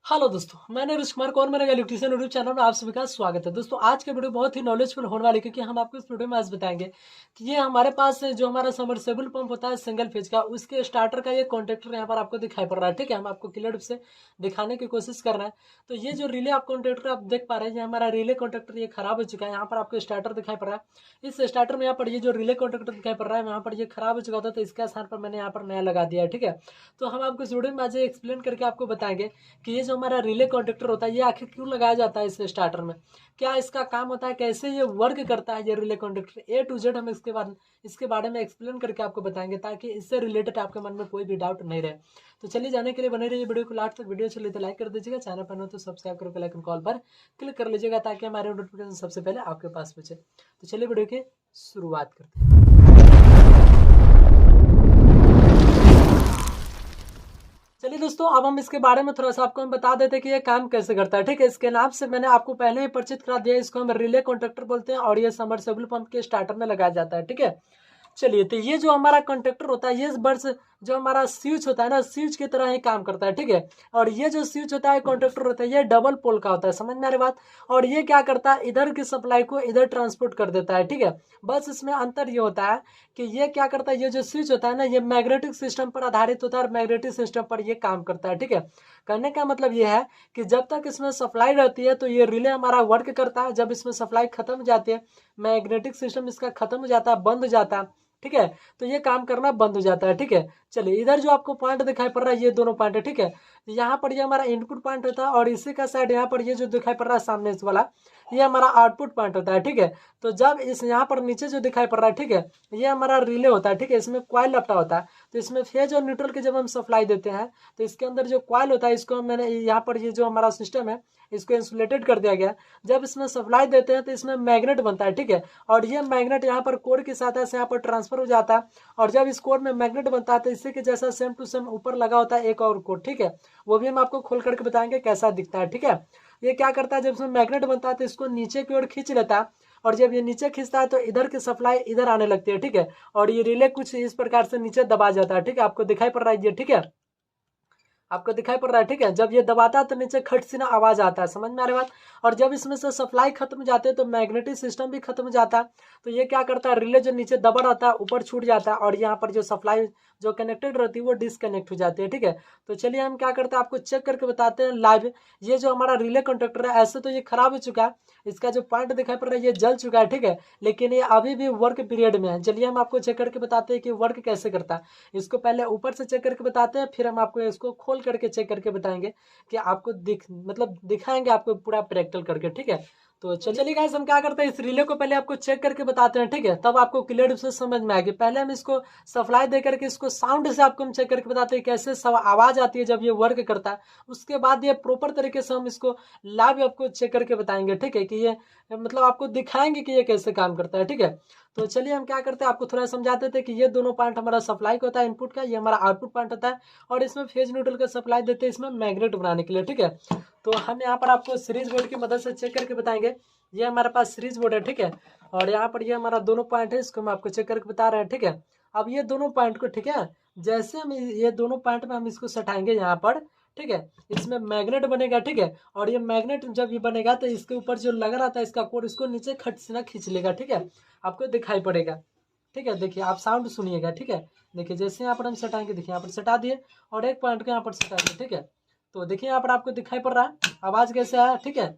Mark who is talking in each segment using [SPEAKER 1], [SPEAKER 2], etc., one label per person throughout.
[SPEAKER 1] Hello दोस्तों, मैं नरेश कुमार कौर, मेरा इलेक्ट्रिशियन यूट्यूब चैनल में आप सभी का स्वागत है। दोस्तों, आज के वीडियो बहुत ही नॉलेजफुल होने वाली है, क्योंकि हम आपको इस वीडियो में आज बताएंगे कि ये हमारे पास जो हमारा सबमर्सिबल पंप होता है सिंगल फेज का, उसके स्टार्टर का ये कॉन्टेक्टर यहाँ पर आपको दिखाई पड़ रहा है। ठीक है, हम आपको क्लियर रूप से दिखाने की कोशिश कर रहे हैं। तो ये जो रिले आप कॉन्टेक्टर आप देख पा रहे हैं, ये हमारा रिले कॉन्टेक्टर ये खराब हो चुका है। यहाँ पर आपको स्टार्टर दिखाई पड़ रहा है। इस स्टार्टर में यहाँ पर ये जो रिले कॉन्टेक्टर दिखाई पड़ रहा है, यहाँ पर ये खराब हो चुका था, तो इसके स्थान पर मैंने यहाँ पर नया लगा दिया है। ठीक है, तो हम आपको इस वीडियो में आज एक्सप्लेन करके आपको बताएंगे कि ये जो हमारा रिले कॉन्टेक्टर होता है ये आखिर क्यों लगाया जाता है इस स्टार्टर में, क्या इसका काम होता है, कैसे ये वर्क करता है। ये relay contactor A to Z हम इसके बारे में एक्सप्लेन करके आपको बताएंगे, ताकि इससे रिलेटेड आपके मन में कोई भी डाउट नहीं रहे। तो चलिए, जाने के लिए बने रहिए वीडियो को लास्ट तक। वीडियो चलिए तो लाइक कर दीजिएगा, चैनल पर हो तो सब्सक्राइब करके बेल आइकन कॉल पर क्लिक कर लीजिएगा, ताकि हमारे नोटिफिकेशन सबसे पहले आपके पास पहुंचे। तो चलिए वीडियो की शुरुआत करते हैं। चलिए दोस्तों, अब हम इसके बारे में थोड़ा सा आपको हम बता देते हैं कि ये काम कैसे करता है। ठीक है, इसके नाम से मैंने आपको पहले ही परिचित करा दिया। इसको हम रिले कॉन्ट्रैक्टर बोलते हैं और ये सबमर्सिबल पंप के स्टार्टर में लगाया जाता है। ठीक है, चलिए, तो ये जो हमारा कंडक्टर होता है, ये बर्ड्स जो हमारा स्विच होता है ना, स्विच की तरह ही काम करता है। ठीक है, और ये जो स्विच होता है कंडक्टर होता है, ये डबल पोल का होता है। समझ में आ रही बात। और ये क्या करता है, इधर की सप्लाई को इधर ट्रांसपोर्ट कर देता है। ठीक है, बस इसमें अंतर ये होता है कि ये क्या करता है, ये जो स्विच होता है ना, ये मैग्नेटिक सिस्टम पर आधारित होता है और मैग्नेटिक सिस्टम पर ये काम करता है। ठीक है, कहने का मतलब ये है कि जब तक इसमें सप्लाई रहती है तो ये रिले हमारा वर्क करता है। जब इसमें सप्लाई खत्म हो जाती है, मैग्नेटिक सिस्टम इसका खत्म हो जाता है, बंद हो जाता है। ठीक है, तो ये काम करना बंद हो जाता है। ठीक है, चलिए, इधर जो आपको पॉइंट दिखाई पड़ रहा है, ये दोनों पॉइंट है। ठीक है, यहाँ पर ये हमारा इनपुट पॉइंट होता है, और इसी का साइड यहाँ पर ये जो दिखाई पड़ रहा है सामने इस वाला, ये हमारा आउटपुट पॉइंट होता है। ठीक है, तो जब इस यहाँ पर नीचे जो दिखाई पड़ रहा है, ठीक है, ये हमारा रिले होता है। ठीक है, इसमें कॉइल लपटा होता है। तो इसमें फेज और न्यूट्रल के जब हम सप्लाई देते हैं, तो इसके अंदर जो कॉइल होता है, इसको मैंने यहाँ पर ये जो हमारा सिस्टम है, इसको इंसुलेटेड कर दिया गया। जब इसमें सप्लाई देते हैं तो इसमें मैग्नेट बनता है। ठीक है, और ये मैग्नेट यहाँ पर कोर की सहायता से यहाँ पर ट्रांसफर हो जाता है। और जब इस कोर में मैग्नेट बनता है, तो इसी के जैसा सेम टू सेम ऊपर लगा होता है एक और कोर। ठीक है, वो भी हम आपको खोल करके बताएंगे कैसा दिखता है। ठीक है, ये क्या करता है, जब इसमें मैग्नेट बनता है तो इसको नीचे की ओर खींच लेता है, और जब ये नीचे खींचता है तो इधर की सप्लाई इधर आने लगती है। ठीक है, और ये रिले कुछ इस प्रकार से नीचे दबा जाता है। ठीक है, आपको दिखाई पड़ रहा है ये। ठीक है, आपको दिखाई पड़ रहा है। ठीक है, जब ये दबाता है तो नीचे खट सी ना आवाज आता है। समझ में आ रही बात। और जब इसमें से सप्लाई खत्म हो जाती है तो मैग्नेटिक सिस्टम भी खत्म हो जाता है। तो ये क्या करता है, रिले जो नीचे दबा रहता है ऊपर छूट जाता है, और यहाँ पर जो सप्लाई जो कनेक्टेड रहती है वो डिसकनेक्ट हो जाती है। ठीक है, तो चलिए हम क्या करते हैं, आपको चेक करके बताते हैं लाइव। ये जो हमारा रिले कंडक्टर है, ऐसे तो ये खराब हो चुका है, इसका जो पॉइंट दिखाई पड़ रहा है ये जल चुका है। ठीक है, लेकिन ये अभी भी वर्क पीरियड में है। चलिए हम आपको चेक करके बताते हैं कि वर्क कैसे करता है। इसको पहले ऊपर से चेक करके बताते हैं, फिर हम आपको इसको खोल करके चेक करके बताएंगे कि आपको दिखाएंगे आपको पूरा प्रैक्टिकल करके। ठीक है, तो चलिए गाइस, हम क्या करते हैं, इस रिले को पहले आपको चेक करके बताते हैं। ठीक है, तब आपको क्लियर रूप से समझ में आएगी। पहले हम इसको सप्लाई दे करके इसको साउंड से आपको हम चेक करके बताते हैं कैसे सब आवाज आती है जब ये वर्क करता है। उसके बाद ये प्रॉपर तरीके से हम इसको लाइव आपको चेक करके बताएंगे। ठीक है, कि ये आपको दिखाएंगे कि ये कैसे काम करता है। ठीक है, तो चलिए हम क्या करते हैं, आपको थोड़ा समझा देते हैं कि ये दोनों पॉइंट हमारा सप्लाई का होता है, इनपुट का, ये हमारा आउटपुट पॉइंट होता है, और इसमें फेज न्यूट्रल का सप्लाई देते हैं इसमें मैग्नेट बनाने के लिए। ठीक है, तो हम यहाँ पर आपको सीरीज बोर्ड की मदद से चेक करके बताएंगे। ये हमारे पास सीरीज बोर्ड है। ठीक है, और यहाँ पर ये हमारा दोनों पॉइंट है, इसको हम आपको चेक करके बता रहे हैं। ठीक है, अब ये दोनों पॉइंट को, ठीक है, जैसे हम ये दोनों पॉइंट में हम इसको सटाएंगे यहाँ पर, ठीक है, इसमें मैग्नेट बनेगा। ठीक है, और ये मैग्नेट जब ये बनेगा तो इसके ऊपर जो लगा रहता है इसका कोर, इसको नीचे खट से ना खींच लेगा। ठीक है, आपको दिखाई पड़ेगा। ठीक है, देखिए आप साउंड सुनिएगा। ठीक है, देखिए जैसे यहाँ पर हम सटाएंगे, देखिए यहाँ पर सटा दिए, और एक पॉइंट को यहाँ पर सटा दिए। ठीक है, तो देखिए यहाँ पर आपको दिखाई पड़ रहा है आवाज कैसे आया। ठीक है,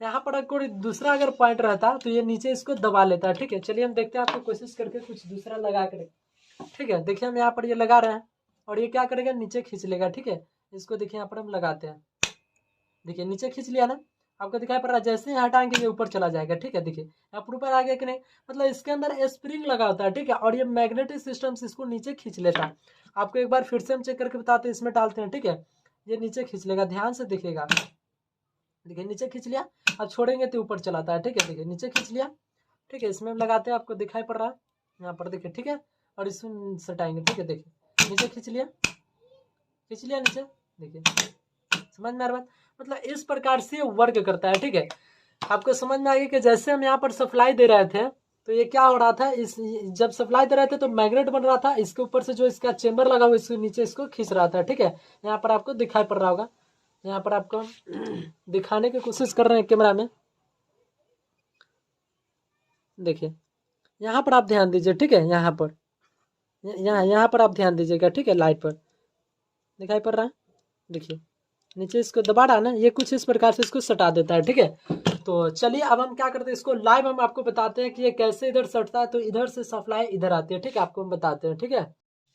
[SPEAKER 1] यहाँ पर कोई दूसरा अगर पॉइंट रहता तो ये नीचे इसको दबा लेता है। ठीक है, चलिए हम देखते हैं, आपको कोशिश करके कुछ दूसरा लगा कर। ठीक है, देखिए हम यहाँ पर ये लगा रहे हैं, और ये क्या करेगा, नीचे खींच लेगा। ठीक है, इसको देखिए यहाँ पर हम लगाते हैं, देखिए नीचे खींच लिया ना, आपको दिखाई पड़ रहा है। जैसे ही हटाएंगे ये ऊपर चला जाएगा। ठीक है, देखिए यहाँ पर ऊपर आ गया कि नहीं, मतलब इसके अंदर स्प्रिंग लगा होता है। ठीक है, और ये मैग्नेटिक सिस्टम से इसको नीचे खींच लेता है। आपको एक बार फिर से हम चेक करके बताते हैं, इसमें डालते हैं। ठीक है, ये नीचे खींच लेगा, ध्यान से देखिएगा। देखिए नीचे खींच लिया, अब छोड़ेंगे तो ऊपर चलाता है। ठीक है, देखिए नीचे खींच लिया। ठीक है, इसमें हम लगाते हैं, आपको दिखाई पड़ रहा है यहाँ पर, देखिए। ठीक है, और इसमें सटाएंगे। ठीक है, देखिए नीचे खींच लिया, नीचे, देखिए समझ में आ रहा है। मतलब इस प्रकार से वर्क करता है। ठीक है, आपको समझ में आ गया कि जैसे हम यहाँ पर सप्लाई दे रहे थे तो ये क्या हो रहा था, इस जब सप्लाई दे रहे थे तो मैग्नेट बन रहा था, इसके ऊपर से जो इसका चेंबर लगा हुआ इसके नीचे इसको खींच रहा था। ठीक है, यहाँ पर आपको दिखाई पड़ रहा होगा, यहाँ पर आपको दिखाने की कोशिश कर रहे हैं कैमरा में। देखिए यहाँ पर आप ध्यान दीजिए, ठीक है, यहाँ पर यहाँ पर आप ध्यान दीजिएगा, ठीक है, लाइट पर दिखाई पड़ रहा है। देखिए नीचे इसको दबा रहा है ना, ये कुछ इस प्रकार से इसको सटा देता है, ठीक है। तो चलिए अब हम क्या करते हैं, इसको लाइव हम आपको बताते हैं कि ये कैसे इधर सटता है। तो इधर से सप्लाई इधर आती है, ठीक है, आपको हम बताते हैं, ठीक है।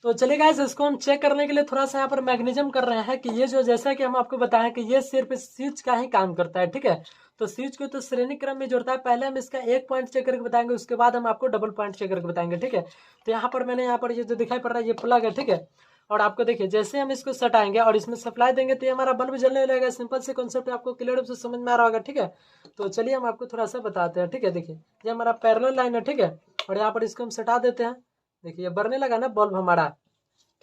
[SPEAKER 1] तो चलिए गाइस इसको हम चेक करने के लिए थोड़ा सा यहाँ पर मैग्नीशियम कर रहे हैं कि ये जो, जैसा कि हम आपको बताएं कि ये सिर्फ स्विच का ही काम करता है, ठीक है। तो स्विच को तो श्रेणी क्रम में जोड़ता है। पहले हम इसका एक पॉइंट चेक करके बताएंगे, उसके बाद हम आपको डबल पॉइंट चेक करके बताएंगे, ठीक है। तो यहाँ पर मैंने यहाँ पर ये जो दिखाई पड़ रहा है ये प्लग है, ठीक है। और आपको देखिए जैसे हम इसको सटाएंगे और इसमें सप्लाई देंगे तो ये हमारा बल्ब जलने लगेगा। सिंपल से कॉन्सेप्ट आपको क्लियर रूप से समझ में आ रहा होगा, ठीक है। तो चलिए हम आपको थोड़ा सा बताते हैं, ठीक है। देखिए ये हमारा पैरेलल लाइन है, ठीक है, और यहाँ पर इसको हम सटा देते हैं। देखिए ये बढ़ने लगा ना बल्ब हमारा,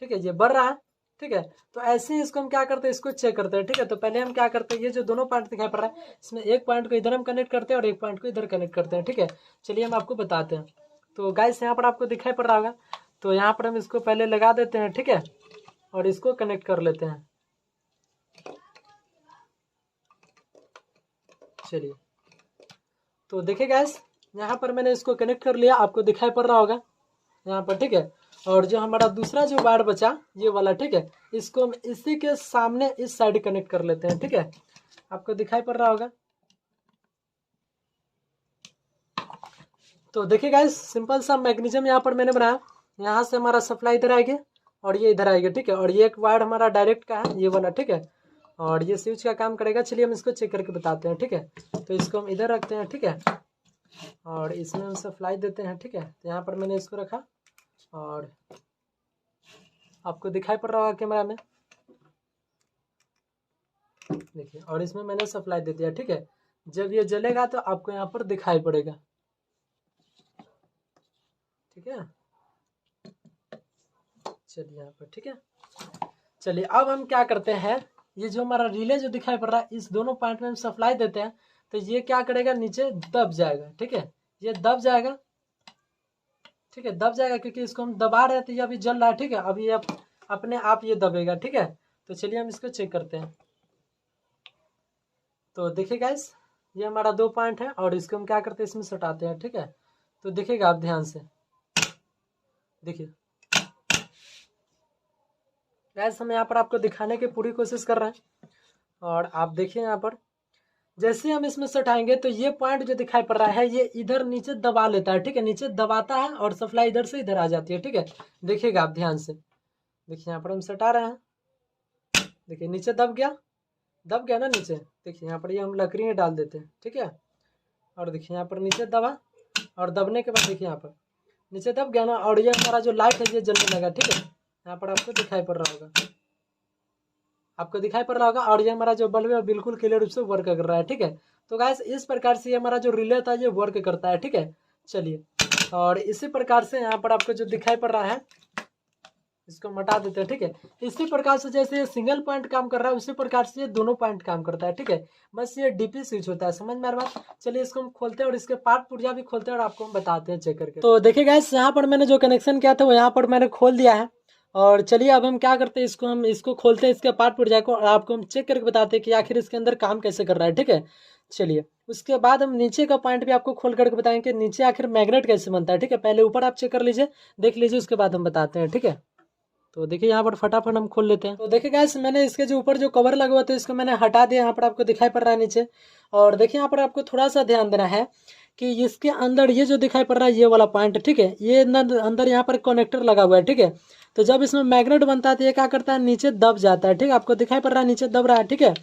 [SPEAKER 1] ठीक है, ये बढ़ रहा है, ठीक है। तो ऐसे ही इसको हम क्या करते हैं, इसको चेक करते हैं, ठीक है। तो पहले हम क्या करते हैं, ये जो दोनों पॉइंट दिखाई पड़ रहा है इसमें एक पॉइंट को इधर हम कनेक्ट करते हैं और एक पॉइंट को इधर कनेक्ट करते हैं, ठीक है। चलिए हम आपको बताते हैं। तो गाइस यहाँ पर आपको दिखाई पड़ रहा होगा, तो यहाँ पर हम इसको पहले लगा देते हैं, ठीक है, और इसको कनेक्ट कर लेते हैं। चलिए तो देखिए गाइस यहाँ पर मैंने इसको कनेक्ट कर लिया, आपको दिखाई पड़ रहा होगा यहाँ पर, ठीक है। और जो हमारा दूसरा जो वायर बचा ये वाला, ठीक है, इसको हम इसी के सामने इस साइड कनेक्ट कर लेते हैं, ठीक है, आपको दिखाई पड़ रहा होगा। तो देखिए गाइस सिंपल सा मैग्नीशियम यहाँ पर मैंने बनाया, यहाँ से हमारा सप्लाई इधर आएगी और ये इधर आएगी, ठीक है। और ये एक वायर हमारा डायरेक्ट का है ये वाला, ठीक है, और ये स्विच का काम करेगा। चलिए हम इसको चेक करके बताते हैं, ठीक है। तो इसको हम इधर रखते हैं, ठीक है, और इसमें हम सप्लाई देते हैं, ठीक है। तो यहाँ पर मैंने इसको रखा और आपको दिखाई पड़ रहा होगा कैमरा में, देखिए, और इसमें मैंने सप्लाई दे दिया, ठीक है। जब ये जलेगा तो आपको यहाँ पर दिखाई पड़ेगा, ठीक है। चलिए यहाँ पर, ठीक है। चलिए अब हम क्या करते हैं, ये जो हमारा रिले जो दिखाई पड़ रहा है इस दोनों पॉइंट में हम सप्लाई देते हैं तो ये क्या करेगा, नीचे दब जाएगा, ठीक है, ये दब जाएगा, ठीक है, दब जाएगा क्योंकि इसको हम दबा रहे थे, ये अभी जल रहा है, ठीक है। अभी ये अपने आप ये दबेगा, ठीक है। तो चलिए हम इसको चेक करते हैं। तो देखिए गाइस ये हमारा दो पॉइंट है और इसको हम क्या करते हैं, इसमें सटाते हैं, ठीक है। तो देखिएगा आप ध्यान से, देखिए गाइस हम यहाँ पर आपको दिखाने की पूरी कोशिश कर रहे हैं और आप देखिए यहाँ पर जैसे हम इसमें सटाएंगे तो ये पॉइंट जो दिखाई पड़ रहा है ये इधर नीचे दबा लेता है, ठीक है, नीचे दबाता है और सप्लाई इधर से इधर आ जाती है, ठीक है। देखिएगा आप ध्यान से, देखिए यहाँ पर हम सटा रहे हैं, देखिए नीचे दब गया ना नीचे। देखिए यहाँ पर ये हम लकड़ियाँ डाल देते हैं, ठीक है, और देखिए यहाँ पर नीचे दबा और दबने के बाद देखिए यहाँ पर नीचे दब गया ना, और ये हमारा जो लाइट है ये जलने लगा, ठीक है, यहाँ पर आपको दिखाई पड़ रहा होगा, आपको दिखाई पड़ रहा होगा। और ये हमारा जो बल्ब है बिल्कुल क्लियर रूप से वर्क कर रहा है, ठीक है। तो गाइस इस प्रकार से ये हमारा जो रिले था ये वर्क करता है, ठीक है। चलिए और इसी प्रकार से यहाँ पर आपको जो दिखाई पड़ रहा है इसको हटा देते हैं, ठीक है। इसी प्रकार से जैसे ये सिंगल पॉइंट काम कर रहा है उसी प्रकार से ये दोनों पॉइंट काम करता है, ठीक है। बस ये डीपी स्विच होता है, समझ में आ रहा है। चलिए इसको हम खोलते हैं और इसके पार्ट पुर्जा भी खोलते हैं और आपको हम बताते हैं चेक करके। तो देखिए गाइस यहाँ पर मैंने जो कनेक्शन किया था वो यहाँ पर मैंने खोल दिया है और चलिए अब हम क्या करते हैं, इसको खोलते हैं इसके पार्ट पुर्जा को और आपको हम चेक करके बताते हैं कि आखिर इसके अंदर काम कैसे कर रहा है, ठीक है। चलिए उसके बाद हम नीचे का पॉइंट भी आपको खोल करके बताएंगे कि नीचे आखिर मैग्नेट कैसे बनता है, ठीक है। पहले ऊपर आप चेक कर लीजिए, देख लीजिए, उसके बाद हम बताते हैं, ठीक है। तो देखिए यहाँ पर फटाफट हम खोल लेते हैं। तो देखिए गाइस मैंने इसके जो ऊपर जो कवर लगा हुआ था इसको मैंने हटा दिया, यहाँ पर आपको दिखाई पड़ रहा है नीचे। और देखिए यहाँ पर आपको थोड़ा सा ध्यान देना है कि इसके अंदर ये जो दिखाई पड़ रहा है ये वाला पॉइंट, ठीक है, ये अंदर यहाँ पर कनेक्टर लगा हुआ है, ठीक है। तो जब इसमें मैग्नेट बनता है तो ये क्या करता है, नीचे दब जाता है, ठीक है, आपको दिखाई पड़ रहा है नीचे दब रहा है, ठीक है।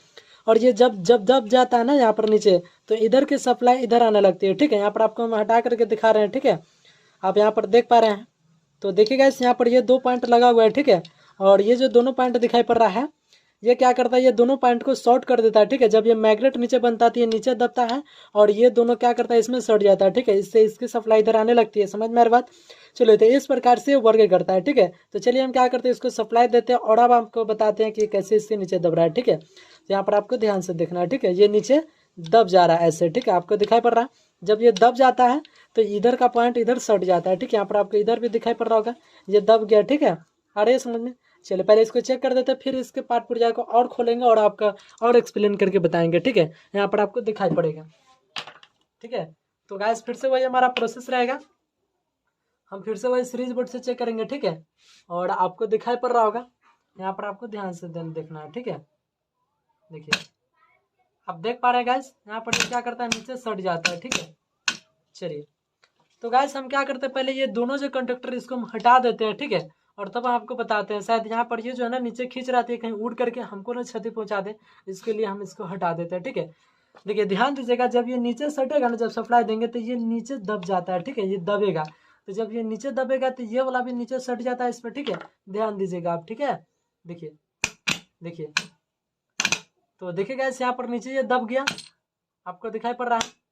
[SPEAKER 1] और ये जब जब दब जाता है ना यहाँ पर नीचे तो इधर की सप्लाई इधर आने लगती है, ठीक है। यहाँ पर आपको हम हटा करके दिखा रहे हैं, ठीक है, आप यहाँ पर देख पा रहे हैं। तो देखिए गाइस यहाँ पर ये दो पॉइंट लगा हुआ है, ठीक है, और ये जो दोनों पॉइंट दिखाई पड़ रहा है ये क्या करता है, ये दोनों पॉइंट को शॉर्ट कर देता है, ठीक है। जब ये मैग्नेट नीचे बनता है तो ये नीचे दबता है और ये दोनों क्या करता है, इसमें सट जाता है, ठीक है, इससे इसकी सप्लाई इधर आने लगती है, समझ में आ रही बात। चलो तो इस प्रकार से वर्क करता है, ठीक है। तो चलिए हम क्या करते हैं, इसको सप्लाई देते हैं और अब आपको बताते हैं कि कैसे इससे नीचे दब रहा है, ठीक है। तो यहाँ पर आपको ध्यान से देखना है, ठीक है, ये नीचे दब जा रहा है ऐसे, ठीक है, आपको दिखाई पड़ रहा है। जब ये दब जाता है तो इधर का पॉइंट इधर सट जाता है, ठीक है, यहाँ पर आपको इधर भी दिखाई पड़ रहा होगा, ये दब गया, ठीक है, आ रही है समझ में। चलिए पहले इसको चेक कर देते हैं, फिर इसके पार्ट पुर्जा को और खोलेंगे और आपका और एक्सप्लेन करके बताएंगे, ठीक है। यहाँ पर आपको दिखाई पड़ेगा, ठीक है। तो गाइस फिर से वही हमारा प्रोसेस रहेगा, हम फिर से वही सीरीज बोर्ड से चेक करेंगे, ठीक है। और आपको दिखाई पड़ रहा होगा, यहाँ पर आपको ध्यान से देखना है, ठीक है। देखिए आप देख पा रहे हैं गाइस, यहाँ पर क्या करता है, नीचे सट जाता है, ठीक है। चलिए तो गाइस हम क्या करते हैं, पहले ये दोनों जो कंडक्टर इसको हम हटा देते हैं, ठीक है। और तब आपको बताते हैं, शायद यहाँ पर ये जो है ना नीचे खींच रहा है, कहीं उड़ करके हमको ना क्षति पहुंचा दे, इसके लिए हम इसको हटा देते हैं, ठीक है। देखिए ध्यान दीजिएगा, जब ये नीचे सटेगा ना, जब सप्लाई देंगे तो ये नीचे दब जाता है, ठीक है, ये दबेगा। तो जब ये नीचे दबेगा तो ये वाला भी नीचे सट जाता है इस पर, ठीक है। ध्यान दीजिएगा आप, ठीक है। देखिए देखिए, तो देखिएगा यहाँ पर नीचे ये दब गया, आपको दिखाई पड़ रहा है।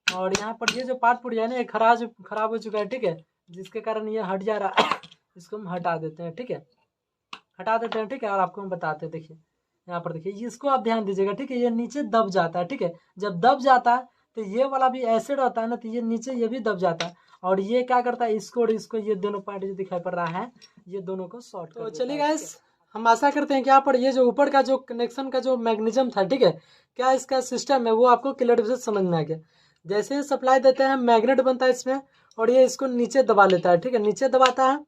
[SPEAKER 1] और यहाँ पर ये जो पार्ट पुर्जा है ना, ये खराब हो चुका है, ठीक है, जिसके कारण ये हट जा रहा है। इसको हम हटा देते हैं, ठीक है, हटा देते हैं, ठीक है। और आपको हम बताते हैं, देखिए यहाँ पर देखिए, इसको आप ध्यान दीजिएगा, ठीक है। ये नीचे दब जाता है, ठीक है। जब दब जाता है तो ये वाला भी एसिड होता है ना, तो ये नीचे ये भी दब जाता है। और ये क्या करता है, इसको और इसको, ये दोनों पॉइंट जो दिखाई पड़ रहा है, ये दोनों को शॉर्ट कर देता है। तो चलिए गाइस हम आशा करते हैं कि यहाँ पर ये जो ऊपर का जो कनेक्शन का जो मैग्नीज्म था, ठीक है, क्या इसका सिस्टम है वो आपको क्लियर से समझ में आ गया। जैसे सप्लाई देते हैं, मैग्नेट बनता है इसमें, और ये इसको नीचे दबा लेता है, ठीक है, नीचे दबाता है।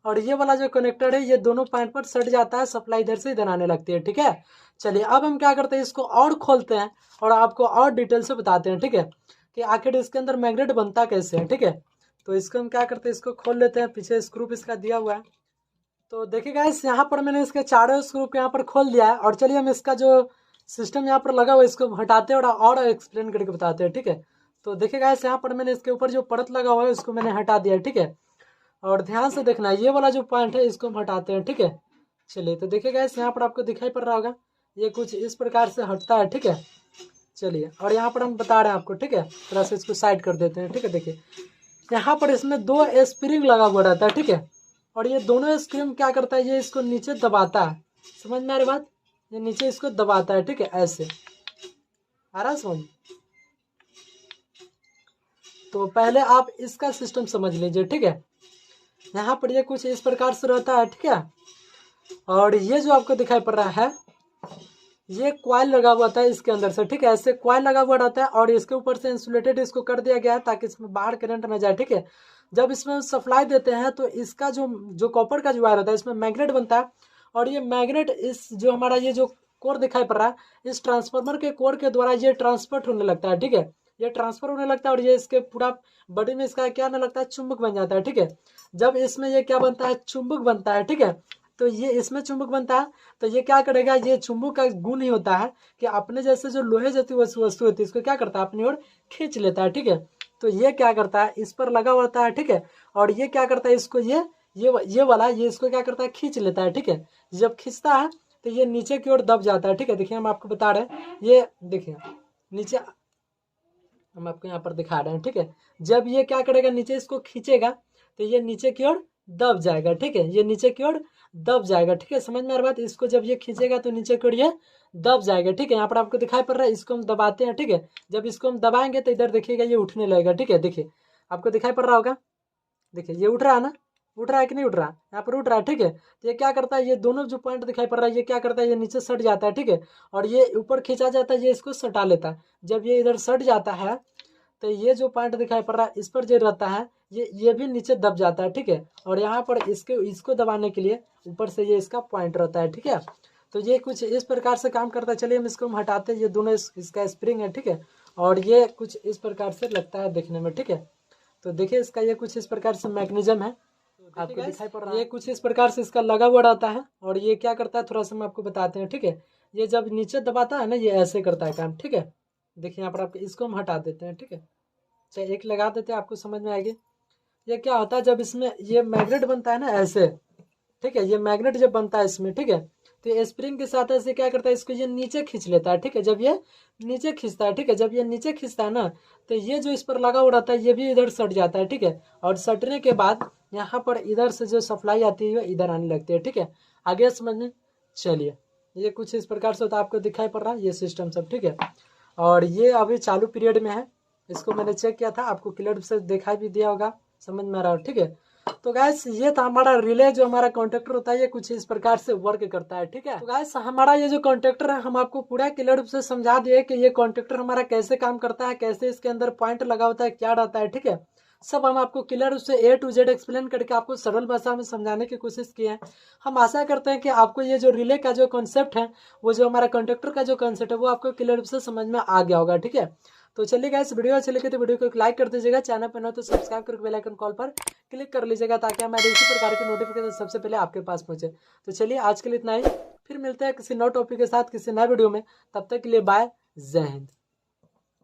[SPEAKER 1] और ये वाला जो कनेक्टर है, ये दोनों पॉइंट पर सट जाता है, सप्लाई इधर से इधर आने लगती है, ठीक है। चलिए अब हम क्या करते हैं, इसको और खोलते हैं और आपको और डिटेल से बताते हैं, ठीक है, कि आखिर इसके अंदर मैग्नेट बनता कैसे है, ठीक है। तो इसको हम क्या करते हैं, इसको खोल लेते हैं, पीछे स्क्रू इसका दिया हुआ है। तो देखिए गाइस, यहाँ पर मैंने इसके चारों स्क्रू को यहाँ पर खोल दिया है। और चलिए हम इसका जो सिस्टम यहाँ पर लगा हुआ है, इसको हटाते हैं और एक्सप्लेन करके बताते हैं, ठीक है। तो देखिए गाइस, यहाँ पर मैंने इसके ऊपर जो परत लगा हुआ है उसको मैंने हटा दिया है, ठीक है। और ध्यान से देखना, ये वाला जो पॉइंट है इसको हम हटाते हैं, ठीक है। चलिए तो देखिए गाइस, यहाँ पर आपको दिखाई पड़ रहा होगा, ये कुछ इस प्रकार से हटता है, ठीक है। चलिए और यहाँ पर हम बता रहे हैं आपको, ठीक है, थोड़ा सा इसको साइड कर देते हैं, ठीक है। देखिए यहाँ पर इसमें 2 स्प्रिंग लगा हुआ रहता है, ठीक है। और ये दोनों स्प्रिंग क्या करता है, ये इसको नीचे दबाता है, समझ में आ रही बात, ये नीचे इसको दबाता है, ठीक है, ऐसे आ रहा समझ। तो पहले आप इसका सिस्टम समझ लीजिए, ठीक है। यहाँ पर ये कुछ इस प्रकार से रहता है, ठीक है। और ये जो आपको दिखाई पड़ रहा है, ये कॉइल लगा हुआ था इसके अंदर से, ठीक है, ऐसे कॉइल लगा हुआ रहता है। और इसके ऊपर से इंसुलेटेड इसको कर दिया गया है ताकि इसमें बाहर करंट न जाए, ठीक है। जब इसमें सप्लाई देते हैं तो इसका जो कॉपर का जो वायर होता है, इसमें मैग्नेट बनता है। और ये मैग्नेट इस जो हमारा ये जो कोर दिखाई पड़ रहा है, इस ट्रांसफार्मर के कोर के द्वारा ये ट्रांसफर होने लगता है, ठीक है, ये ट्रांसफर होने लगता है। और ये इसके पूरा बॉडी में इसका क्या आने लगता है, चुंबक बन जाता है, ठीक है। जब इसमें ये क्या बनता है, चुंबक बनता है, ठीक है। तो ये इसमें चुंबक बनता है, तो ये क्या करेगा, ये चुंबक का गुण ही होता है कि अपने जैसे जो लोहे जैसी वस्तु होती है, इसको क्या करता है, अपनी ओर खींच लेता है, ठीक है। तो ये क्या करता है, इस पर लगा होता है, ठीक है। और ये क्या करता है, इसको ये वाला ये इसको क्या करता है, खींच लेता है, ठीक है। जब खींचता है तो ये नीचे की ओर दब जाता है, ठीक है। देखिए हम आपको बता रहे हैं, ये देखिए नीचे हम आपको यहाँ पर दिखा रहे हैं, ठीक है। जब ये क्या करेगा, नीचे इसको खींचेगा तो ये नीचे की ओर दब जाएगा, ठीक है, ये नीचे की ओर दब जाएगा, ठीक है, समझ में आ रहा बात। इसको जब ये खींचेगा तो नीचे की ओर ये दब जाएगा, ठीक है। यहाँ पर आपको दिखाई पड़ रहा है, इसको हम दबाते हैं, ठीक है। जब इसको हम दबाएंगे तो इधर देखिएगा ये उठने लगेगा, ठीक है। देखिए आपको दिखाई पड़ रहा होगा, देखिए ये उठ रहा है ना, उठ रहा है कि नहीं उठ रहा, यहाँ पर उठ रहा है, ठीक है। तो ये क्या करता है, ये दोनों जो पॉइंट दिखाई पड़ रहा है, ये क्या करता है, ये नीचे सट जाता है, ठीक है। और ये ऊपर खींचा जाता है, ये इसको सटा लेता है। जब ये इधर सट जाता है तो ये जो पॉइंट दिखाई पड़ रहा है, इस पर जो रहता है, ये भी नीचे दब जाता है, ठीक है। और यहाँ पर इसको दबाने के लिए ऊपर से ये इसका पॉइंट रहता है, ठीक है। तो ये कुछ इस प्रकार से काम करता है। चलिए हम इसको हटाते हैं, ये दोनों इसका स्प्रिंग है, ठीक है। और ये कुछ इस प्रकार से लगता है देखने में, ठीक है। तो देखिए इसका ये कुछ इस प्रकार से मैकेनिज्म है, आपको दिखाई पड़ रहा है, ये कुछ इस प्रकार से इसका लगा हुआ रहता है। और ये क्या करता है, थोड़ा सा हम आपको बताते हैं, ठीक है। ये जब नीचे दबाता है ना, ये ऐसे करता है काम, ठीक है। देखिए यहाँ पर आप इसको हम हटा देते हैं, ठीक है। चाहे एक लगा देते हैं, आपको समझ में आएगी। ये क्या होता है, जब इसमें ये मैग्नेट बनता है ना ऐसे, ठीक है, ये मैग्नेट जब बनता है इसमें, ठीक है, तो ये स्प्रिंग के साथ ऐसे क्या करता है, इसको ये नीचे खींच लेता है, ठीक है। जब ये नीचे खींचता है, ठीक है, जब ये नीचे खींचता है ना, तो ये जो इस पर लगा हुआ रहता है, ये भी इधर सट जाता है, ठीक है। और सटने के बाद यहाँ पर इधर से जो सप्लाई आती है इधर आने लगती है, ठीक है। आगे समझ में, चलिए ये कुछ इस प्रकार से होता है, आपको दिखाई पड़ रहा है ये सिस्टम सब, ठीक है। और ये अभी चालू पीरियड में है, इसको मैंने चेक किया था, आपको क्लियर से दिखाई भी दिया होगा, समझ में आ रहा हो, ठीक है। तो गैस ये था हमारा रिले। जो हमारा कॉन्टेक्टर होता है ये कुछ इस प्रकार से वर्क करता है, ठीक है। तो गैस हमारा ये जो कॉन्टेक्टर है हम आपको पूरा क्लियर रूप से समझा दिए कि ये कॉन्टेक्टर हमारा कैसे काम करता है, कैसे इसके अंदर पॉइंट लगा होता है, क्या रहता है, ठीक है। सब हम आपको क्लियर रूप से A to Z एक्सप्लेन करके आपको सरल भाषा में समझाने की कोशिश की है। हम आशा करते हैं कि आपको ये जो रिले का जो कॉन्सेप्ट है, वो जो हमारा कॉन्टेक्टर का जो कॉन्सेप्ट है वो आपको क्लियर रूप से समझ में आ गया होगा, ठीक है। तो चलिए गाइस, वीडियो अच्छी लगी तो वीडियो को एक लाइक कर दीजिएगा, चैनल पर न तो सब्सक्राइब करके बेल आइकन कॉल पर क्लिक कर लीजिएगा ताकि हमारे इसी प्रकार की नोटिफिकेशन सबसे पहले आपके पास पहुंचे। तो चलिए आज के लिए इतना ही, फिर मिलते हैं किसी नए टॉपिक के साथ किसी नए वीडियो में। तब तक के लिए बाय, जय हिंद।